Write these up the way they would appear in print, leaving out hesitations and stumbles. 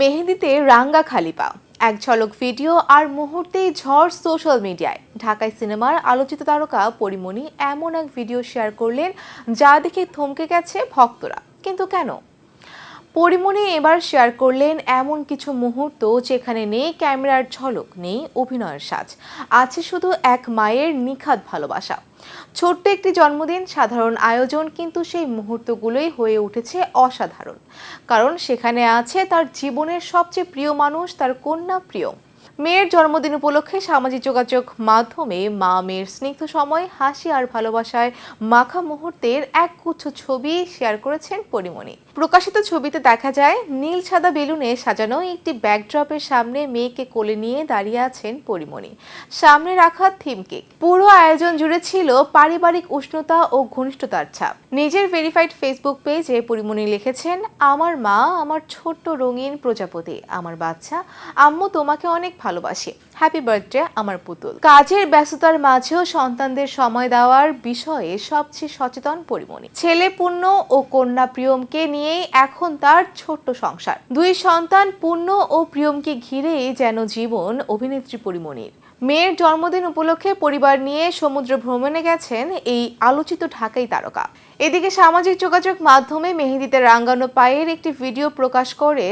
মেহেদিতে রাঙ্গা খালি পা, এক ঝলক ভিডিও আর মুহূর্তেই ঝড় সোশ্যাল মিডিয়ায়। ঢাকায় সিনেমার আলোচিত তারকা পরিমণি এমন এক ভিডিও শেয়ার করলেন যা দেখে থমকে গেছে ভক্তরা। কিন্তু কেন? পরিমণি এবার শেয়ার করলেন এমন কিছু মুহূর্ত যেখানে নেই ক্যামেরার ঝলক, নেই অভিনয়ের সাজ, আছে শুধু এক মায়ের নিখাদ ভালোবাসা। ছোট্ট একটি জন্মদিন, সাধারণ আয়োজন, কিন্তু সেই মুহূর্তগুলোই হয়ে উঠেছে অসাধারণ। কারণ সেখানে আছে তার জীবনের সবচেয়ে প্রিয় মানুষ, তার কন্যা প্রিয়ম। মেয়ের জন্মদিন উপলক্ষে সামাজিক যোগাযোগ মাধ্যমে মা মেয়ের স্নিগ্ধ সময়, হাসি আর ভালোবাসায় মাখা মুহূর্তের এক গুচ্ছ ছবি শেয়ার করেছেন পরিমণি। প্রকাশিত ছবিতে দেখা যায় নীল সাদা বেলুনে সাজানো একটি ব্যাকড্রপের সামনে মেয়েকে কোলে নিয়ে দাঁড়িয়ে আছেন পরিমণি। সামনে রাখা থিম কেক। পুরো আয়োজন জুড়ে ছিল পারিবারিক উষ্ণতা ও ঘনিষ্ঠতার ছাপ। নিজের ভেরিফাইড ফেসবুক পেজে পরিমণি লিখেছেন, আমার মা, আমার ছোট্ট রঙিন প্রজাপতি, আমার বাচ্চা, আম্মু তোমাকে অনেক ভালোবাসি, হ্যাপি বার্থডে আমার পুতুল। কাজের ব্যস্ততার মাঝেও সন্তানদের সময় দেওয়ার বিষয়ে সবচেয়ে সচেতন পরিমণি। ছেলে পূর্ণ ও কন্যা প্রিয়মকে নিয়েই এখন তার ছোট্ট সংসার। দুই সন্তান পূর্ণ ও প্রিয়মকে ঘিরেই যেন জীবন অভিনেত্রী পরিমণির। মেয়ের জন্মদিন উপলক্ষে পরিবার নিয়ে সমুদ্র ভ্রমণে গেছেন এই আলোচিত ঢাকাই তারকা। এদিকে সামাজিক যোগাযোগ মাধ্যমে মেহেদিতে রাঙ্গানো পায়ের একটি ভিডিও প্রকাশ করে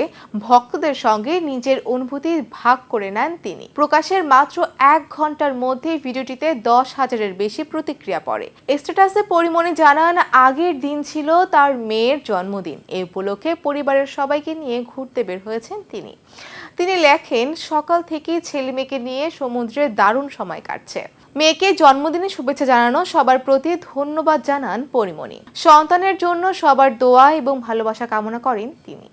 ভক্তদের সঙ্গে নিজের অনুভূতি ভাগ করে নেন তিনি। প্রকাশের মাত্র 1 ঘন্টার মধ্যে ভিডিওটিতে 10,000-এর বেশি প্রতিক্রিয়া পড়ে। স্ট্যাটাসে পরিমণি জানান, আগের দিন ছিল তার মেয়ের জন্মদিন। এই উপলক্ষে পরিবারের সবাইকে নিয়ে ঘুরতে বের হয়েছেন তিনি। তিনি লেখেন, সকাল থেকে ছেলে মেয়েকে নিয়ে সমুদ্রে দারুণ সময় কাটছে। মেয়েকে জন্মদিনের শুভেচ্ছা জানানো সবার প্রতি ধন্যবাদ জানান পরিমণি। সন্তানের জন্য সবার দোয়া এবং ভালোবাসা কামনা করেন তিনি।